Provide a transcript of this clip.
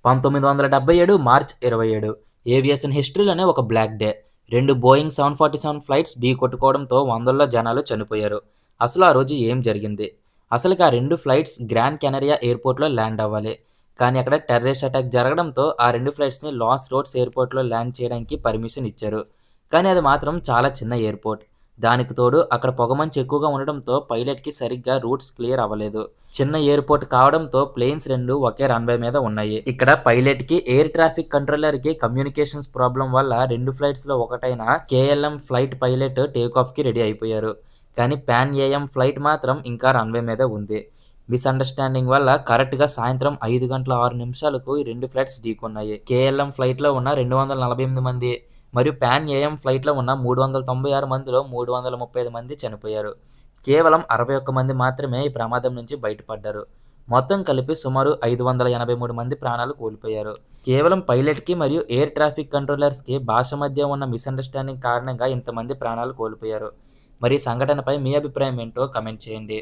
1977 March 27 aviation హిస్టరీలోనే ఒక black day. 2 Boeing 747 flights ఢీకొట్టుకోవడంతో వందల్లో జనాలు చనిపోయారు. అసలు ఆ రోజు ఏం జరిగింది? అసలుకి ఆ 2 ఫ్లైట్స్ గ్రాండ్ కెనరియా ఎయిర్‌పోర్ట్‌లో ల్యాండ్ అవ్వాలి. కానీ అక్కడ టెర్రరిస్ట్ అటాక్ జరగడంతో ఆ 2 ఫ్లైట్స్‌ని లాస్ రోడ్స్ ఎయిర్‌పోర్ట్‌లో ల్యాండ్ చేయడానికి పర్మిషన్ ఇచ్చారు. కానీ అది మాత్రం చాలా చిన్న ఎయిర్‌పోర్ట్. దానికి తోడు అక్కడ పొగమంచు ఎక్కువగా ఉండడంతో పైలట్‌కి సరిగ్గా రూట్స్ క్లియర్ అవ్వలేదు. చిన్న ఎయిర్‌పోర్ట్ కావడంతో ప్లేన్స్ 2 ఒకే రన్‌వే మీద ఉన్నాయి. ఇక్కడ పైలట్‌కి, ఎయిర్ ట్రాఫిక్ కంట్రోలర్‌కి కమ్యూనికేషన్స్ ప్రాబ్లమ్ వల్ల 2 ఫ్లైట్స్‌లో ఒకటైన కేఎల్ఎం ఫ్లైట్ పైలట్ టేకాఫ్‌కి రెడీ అయిపోయారు. కానీ పాన్ ఏఎం ఫ్లైట్ మాత్రం ఇంకా రన్‌వే మీదే ఉంది. మిస్‌అండర్‌స్టాండింగ్ వల్ల కరెక్ట్‌గా సాయంత్రం 5:06కు ఈ 2 ఫ్లైట్స్ ఢీకొన్నాయి. కేఎల్ఎం ఫ్లైట్‌లో ఉన్న 248 మంది మరియు పాన్ ఏఎం ఫ్లైట్‌లో ఉన్న 396 మందిలో 335 మంది చనిపోయారు. కేవలం 61 మంది మాత్రమే ఈ ప్రమాదం నుంచి బయటపడ్డారు. మొత్తం కలిపి సుమారు 583 మంది ప్రాణాలు కోల్పోయారు. కేవలం పైలట్‌కి మరియు ఎయిర్ ట్రాఫిక్ కంట్రోలర్స్‌కి భాష మధ్య ఉన్న మిస్‌అండర్‌స్టాండింగ్ కారణంగా ఇంతమంది ప్రాణాలు కోల్పోయారు. మరి ఈ సంఘటనపై మీ అభిప్రాయం ఏంటో కామెంట్ చేయండి.